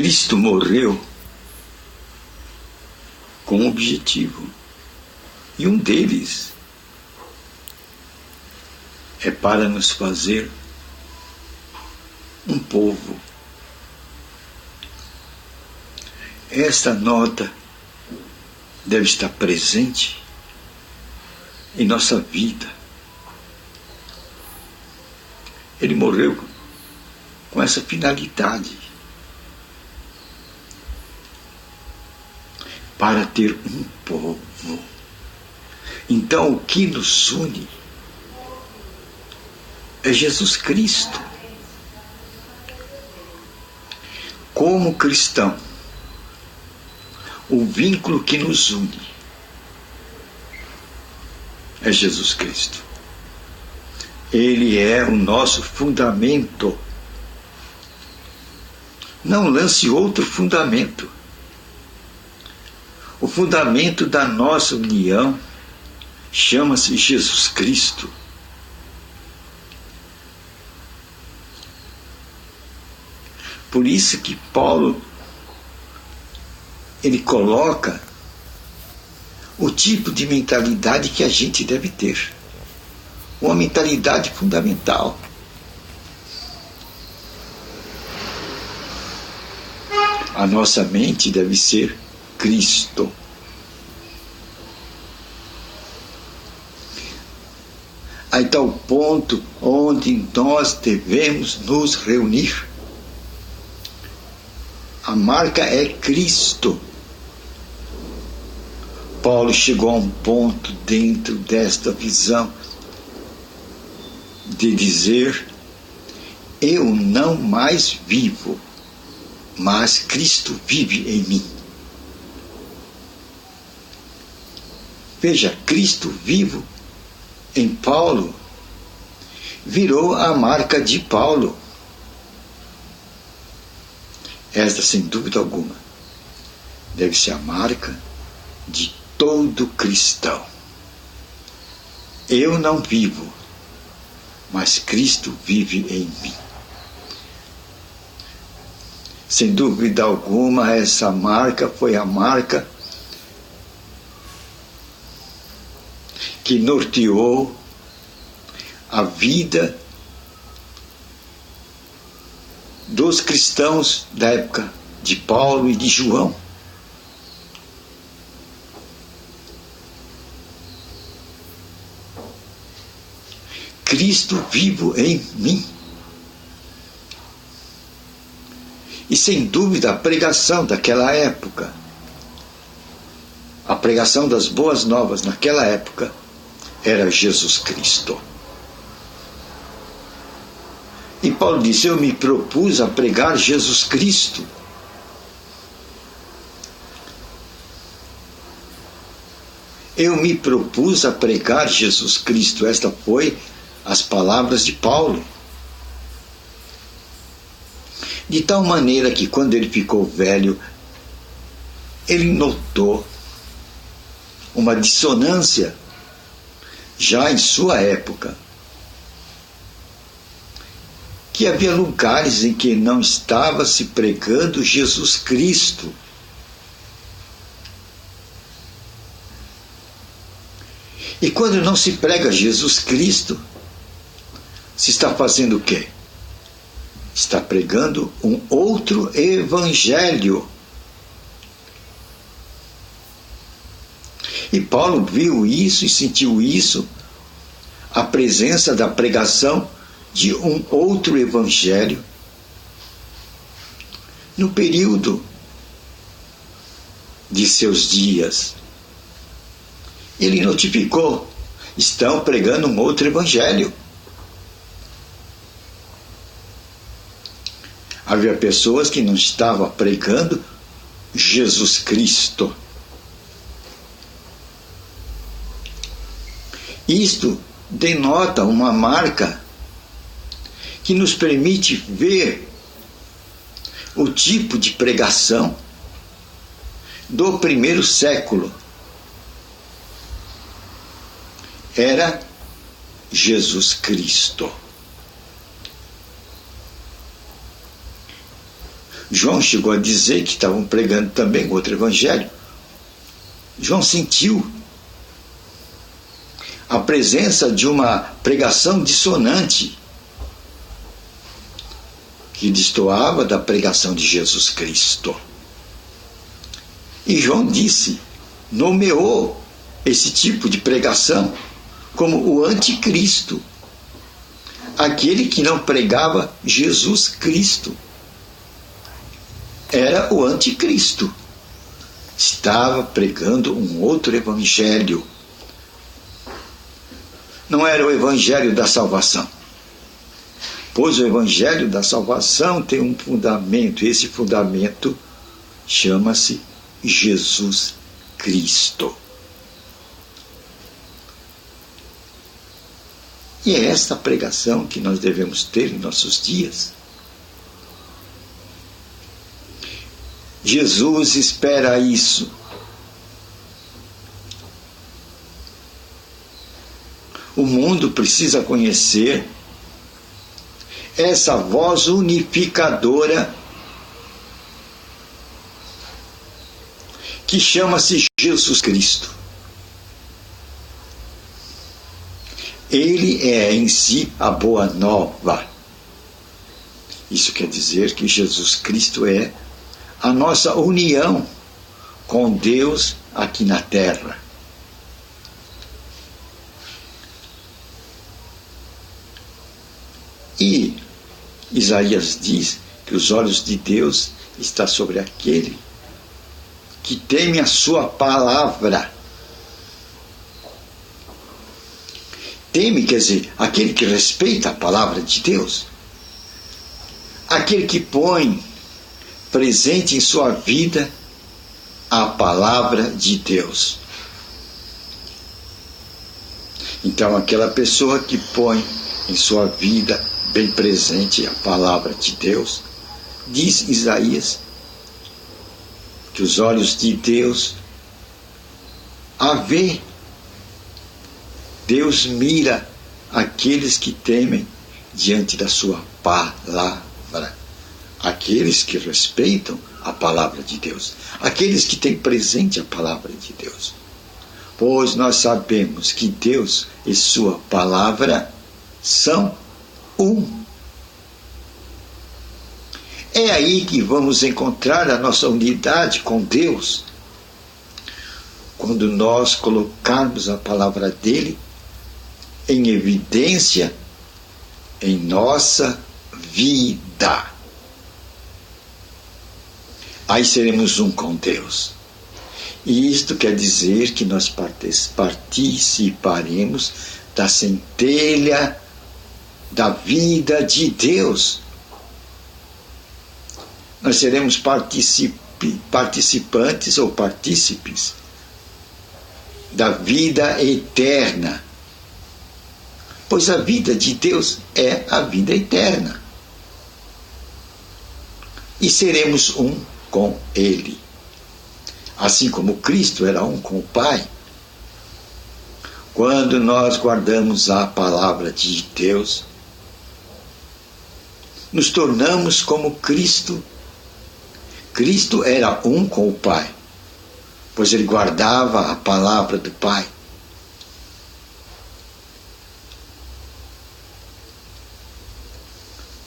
Cristo morreu com um objetivo. E um deles é para nos fazer um povo. Esta nota deve estar presente em nossa vida. Ele morreu com essa finalidade, para ter um povo. Então, o que nos une é Jesus Cristo. Como cristão, o vínculo que nos une é Jesus Cristo. Ele é o nosso fundamento. Não lance outro fundamento. O fundamento da nossa união chama-se Jesus Cristo. Por isso que Paulo, ele coloca o tipo de mentalidade que a gente deve ter. Uma mentalidade fundamental. A nossa mente deve ser Cristo. Aí está o ponto onde nós devemos nos reunir. A marca é Cristo. Paulo chegou a um ponto dentro desta visão de dizer: eu não mais vivo, mas Cristo vive em mim. Veja, Cristo vivo em Paulo virou a marca de Paulo. Esta, sem dúvida alguma, deve ser a marca de todo cristão. Eu não vivo, mas Cristo vive em mim. Sem dúvida alguma, essa marca foi a marca que norteou a vida dos cristãos da época de Paulo e de João. Cristo vivo em mim. E sem dúvida a pregação daquela época, a pregação das boas novas naquela época, era Jesus Cristo. E Paulo disse: eu me propus a pregar Jesus Cristo. Eu me propus a pregar Jesus Cristo. Esta foi as palavras de Paulo. De tal maneira que quando ele ficou velho, ele notou uma dissonância já em sua época, que havia lugares em que não estava se pregando Jesus Cristo. E quando não se prega Jesus Cristo, se está fazendo o quê? Está pregando um outro evangelho. E Paulo viu isso e sentiu isso, a presença da pregação de um outro evangelho no período de seus dias. Ele notificou: estão pregando um outro evangelho. Havia pessoas que não estavam pregando Jesus Cristo. Isto denota uma marca que nos permite ver o tipo de pregação do primeiro século. Era Jesus Cristo. João chegou a dizer que estavam pregando também outro evangelho. João sentiu a presença de uma pregação dissonante que destoava da pregação de Jesus Cristo. E João nomeou esse tipo de pregação como o anticristo, aquele que não pregava Jesus Cristo. Era o anticristo. Estava pregando um outro evangelho. Não era o evangelho da salvação. Pois o evangelho da salvação tem um fundamento, e esse fundamento chama-se Jesus Cristo. E é esta pregação que nós devemos ter em nossos dias. Jesus espera isso. O mundo precisa conhecer essa voz unificadora que chama-se Jesus Cristo. Ele é em si a boa nova. Isso quer dizer que Jesus Cristo é a nossa união com Deus aqui na terra. E Isaías diz que os olhos de Deus estão sobre aquele que teme a sua palavra. Teme, quer dizer, aquele que respeita a palavra de Deus. Aquele que põe presente em sua vida a palavra de Deus. Então, aquela pessoa que põe em sua vida bem presente a palavra de Deus, diz Isaías, que os olhos de Deus a vê. Deus mira aqueles que temem diante da sua palavra. Aqueles que respeitam a palavra de Deus. Aqueles que têm presente a palavra de Deus. Pois nós sabemos que Deus e sua palavra são um. É aí que vamos encontrar a nossa unidade com Deus. Quando nós colocarmos a palavra dele em evidência em nossa vida. Aí seremos um com Deus. E isto quer dizer que nós participaremos da centelha da vida de Deus. Nós seremos participantes ou partícipes da vida eterna. Pois a vida de Deus é a vida eterna. E seremos um com Ele. Assim como Cristo era um com o Pai. Quando nós guardamos a palavra de Deus, nos tornamos como Cristo. Cristo era um com o Pai, pois ele guardava a palavra do Pai.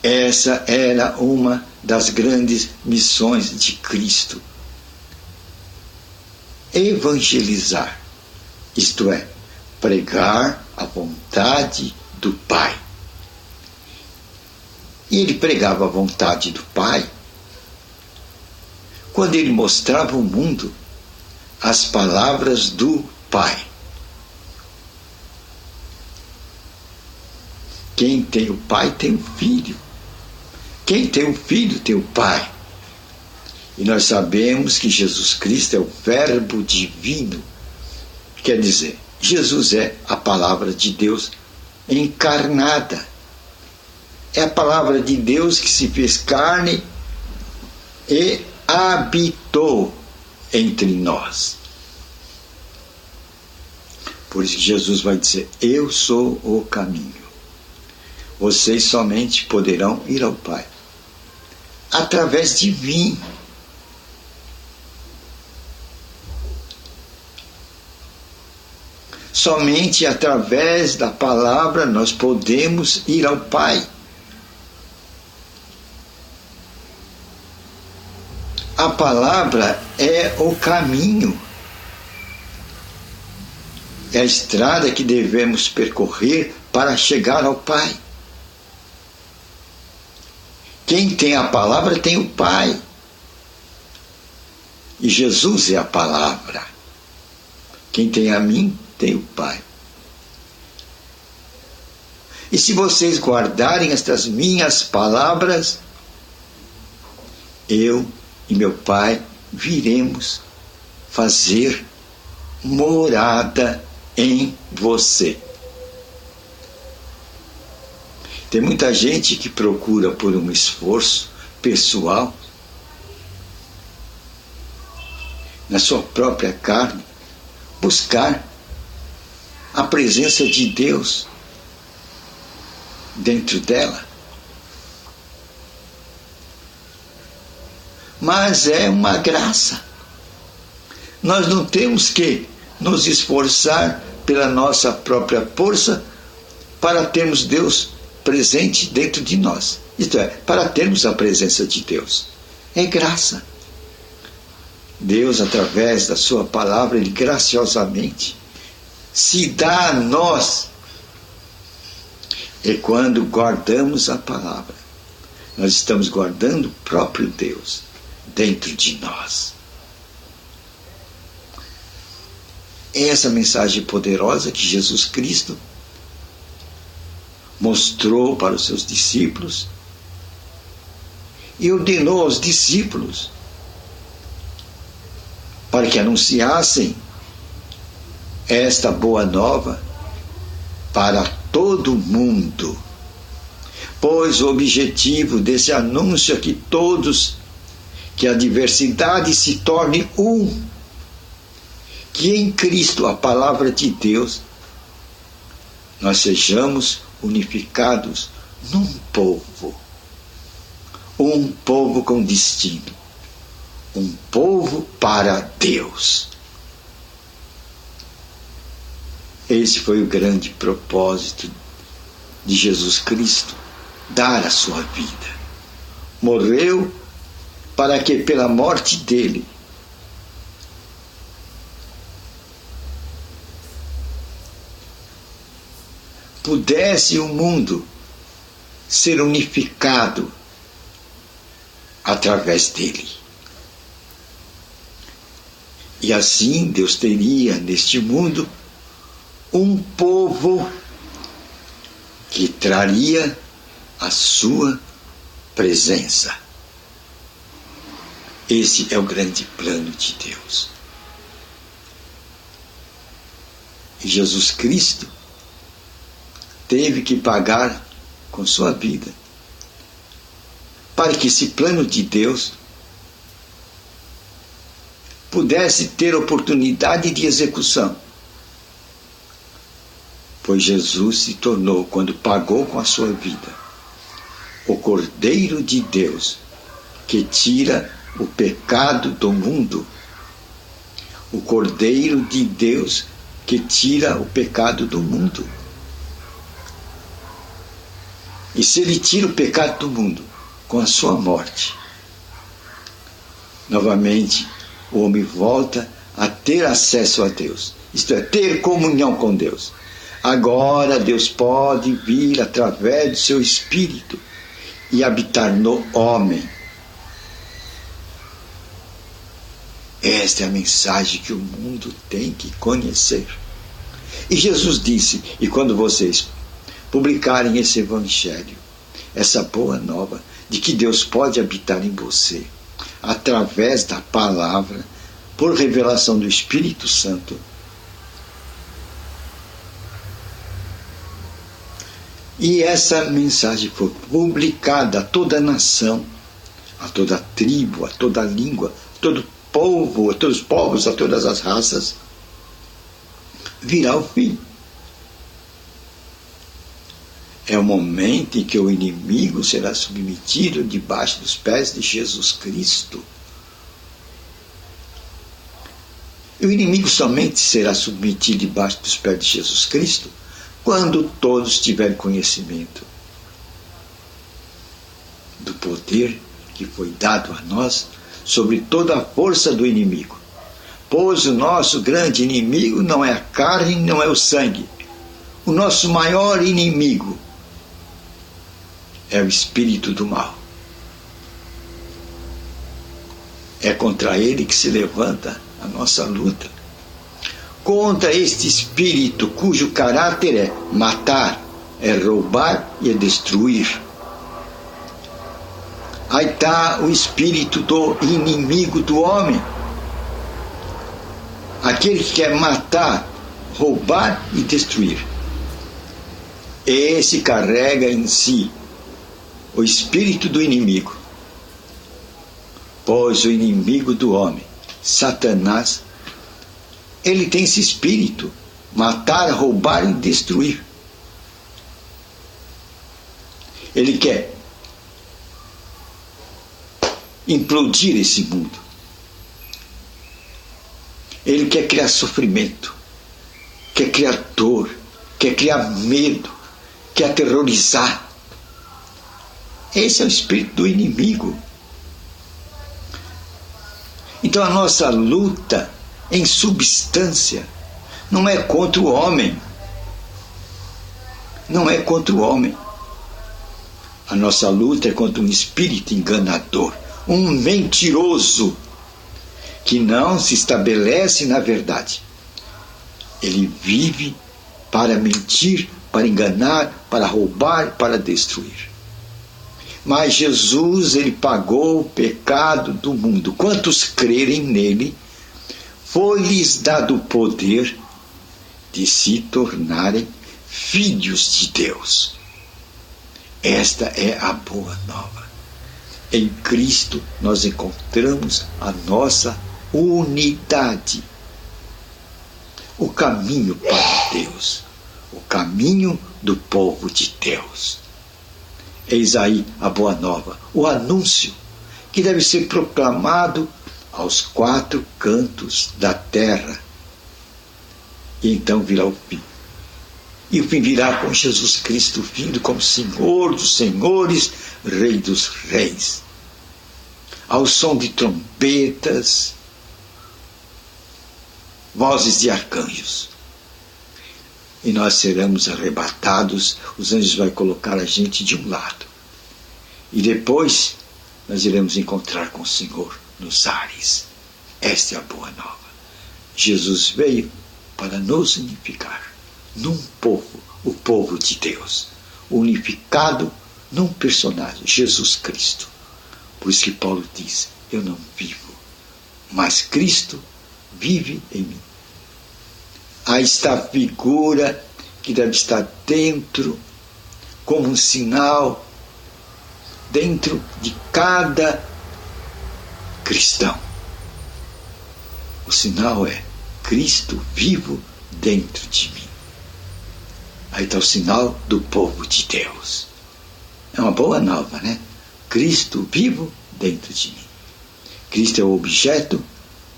Essa era uma das grandes missões de Cristo. Evangelizar, isto é, pregar a vontade do Pai. E ele pregava a vontade do Pai quando ele mostrava ao mundo as palavras do Pai. Quem tem o Pai tem o Filho. Quem tem o Filho tem o Pai. E nós sabemos que Jesus Cristo é o Verbo divino. Quer dizer, Jesus é a palavra de Deus encarnada. É a palavra de Deus que se fez carne e habitou entre nós. Por isso que Jesus vai dizer: eu sou o caminho. Vocês somente poderão ir ao Pai através de mim. Somente através da palavra nós podemos ir ao Pai. A palavra é o caminho, é a estrada que devemos percorrer para chegar ao Pai. Quem tem a palavra tem o Pai. E Jesus é a palavra. Quem tem a mim tem o Pai. E se vocês guardarem estas minhas palavras, eu e meu Pai viremos fazer morada em você. Tem muita gente que procura por um esforço pessoal, na sua própria carne, buscar a presença de Deus dentro dela. Mas é uma graça. Nós não temos que nos esforçar pela nossa própria força para termos Deus presente dentro de nós. Isto é, para termos a presença de Deus. É graça. Deus, através da sua palavra, Ele graciosamente se dá a nós. E quando guardamos a palavra, nós estamos guardando o próprio Deus dentro de nós. É essa mensagem poderosa que Jesus Cristo mostrou para os seus discípulos e ordenou aos discípulos para que anunciassem esta boa nova para todo mundo. Pois o objetivo desse anúncio é que a diversidade se torne um, que em Cristo, a palavra de Deus, nós sejamos unificados num povo, um povo com destino, um povo para Deus. Esse foi o grande propósito de Jesus Cristo, dar a sua vida. Morreu para que pela morte dele pudesse o mundo ser unificado através dele. E assim Deus teria neste mundo um povo que traria a sua presença. Esse é o grande plano de Deus. E Jesus Cristo teve que pagar com sua vida para que esse plano de Deus pudesse ter oportunidade de execução. Pois Jesus se tornou, quando pagou com a sua vida, o Cordeiro de Deus que tira o pecado do mundo. O Cordeiro de Deus que tira o pecado do mundo. E se ele tira o pecado do mundo com a sua morte, novamente o homem volta a ter acesso a Deus, isto é, ter comunhão com Deus. Agora Deus pode vir através do seu Espírito e habitar no homem. Esta é a mensagem que o mundo tem que conhecer. E Jesus disse, e quando vocês publicarem esse evangelho, essa boa nova de que Deus pode habitar em você, através da palavra, por revelação do Espírito Santo, e essa mensagem foi publicada a toda a nação, a toda a tribo, a toda a língua, a todo povo, a todos os povos, a todas as raças, virá o fim. É o momento em que o inimigo será submetido debaixo dos pés de Jesus Cristo. E o inimigo somente será submetido debaixo dos pés de Jesus Cristo quando todos tiverem conhecimento do poder que foi dado a nós sobre toda a força do inimigo. Pois o nosso grande inimigo não é a carne, não é o sangue. O nosso maior inimigo é o espírito do mal. É contra ele que se levanta a nossa luta. Contra este espírito cujo caráter é matar, é roubar e é destruir. Aí está o espírito do inimigo do homem. Aquele que quer matar, roubar e destruir. Esse carrega em si o espírito do inimigo. Pois o inimigo do homem, Satanás, ele tem esse espírito, matar, roubar e destruir. Ele quer implodir esse mundo. Ele quer criar sofrimento, quer criar dor, quer criar medo, quer aterrorizar. Esse é o espírito do inimigo. Então a nossa luta em substância não é contra o homem. Não é contra o homem. A nossa luta é contra um espírito enganador, um mentiroso, que não se estabelece na verdade. Ele vive para mentir, para enganar, para roubar, para destruir. Mas Jesus, ele pagou o pecado do mundo. Quantos crerem nele, foi-lhes dado o poder de se tornarem filhos de Deus. Esta é a boa nova. Em Cristo nós encontramos a nossa unidade. O caminho para Deus. O caminho do povo de Deus. Eis aí a boa nova, o anúncio que deve ser proclamado aos 4 cantos da terra. E então virá o fim. E o fim virá com Jesus Cristo vindo como Senhor dos senhores, Rei dos reis. Ao som de trombetas, vozes de arcanjos. E nós seremos arrebatados, os anjos vão colocar a gente de um lado. E depois nós iremos encontrar com o Senhor nos ares. Esta é a boa nova. Jesus veio para nos unificar num povo, o povo de Deus, unificado num personagem, Jesus Cristo. Por isso que Paulo diz, eu não vivo, mas Cristo vive em mim. Aí está a figura que deve estar dentro, como um sinal, dentro de cada cristão. O sinal é Cristo vivo dentro de mim. Aí está o sinal do povo de Deus. É uma boa nova, né? Cristo vivo dentro de mim. Cristo é o objeto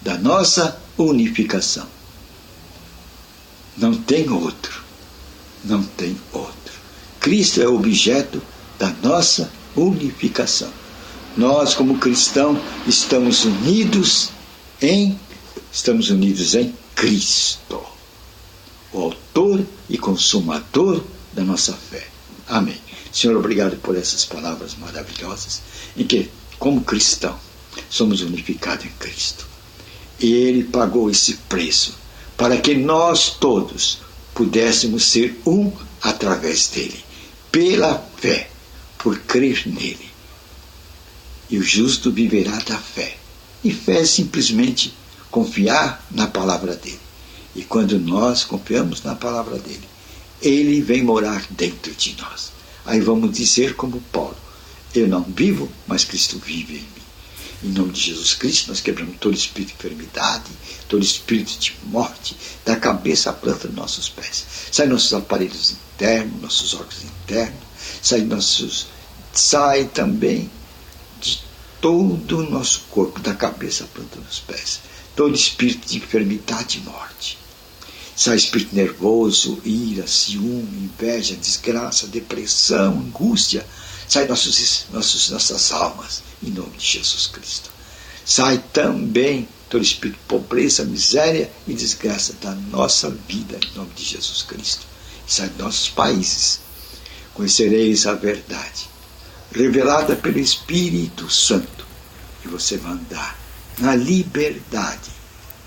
da nossa unificação. Não tem outro. Não tem outro. Cristo é o objeto da nossa unificação. Nós, como cristãos, estamos unidos em Cristo, o autor e consumador da nossa fé. Amém. Senhor, obrigado por essas palavras maravilhosas, em que, como cristão, somos unificados em Cristo. E Ele pagou esse preço para que nós todos pudéssemos ser um através dele, pela fé, por crer nele. E o justo viverá da fé. E fé é simplesmente confiar na palavra dele. E quando nós confiamos na palavra dele, ele vem morar dentro de nós. Aí vamos dizer como Paulo, eu não vivo, mas Cristo vive em mim. Em nome de Jesus Cristo, nós quebramos todo espírito de enfermidade, todo espírito de morte, da cabeça à planta dos nossos pés. Sai nossos aparelhos internos, nossos órgãos internos, sai também de todo o nosso corpo, da cabeça à planta dos pés. Todo espírito de enfermidade e morte. Sai espírito nervoso, ira, ciúme, inveja, desgraça, depressão, angústia. Sai nossas almas, em nome de Jesus Cristo. Sai também todo espírito de pobreza, miséria e desgraça da nossa vida, em nome de Jesus Cristo. Sai dos nossos países. Conhecereis a verdade, revelada pelo Espírito Santo, e você vai andar na liberdade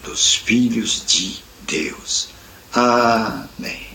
dos filhos de Deus. Amém.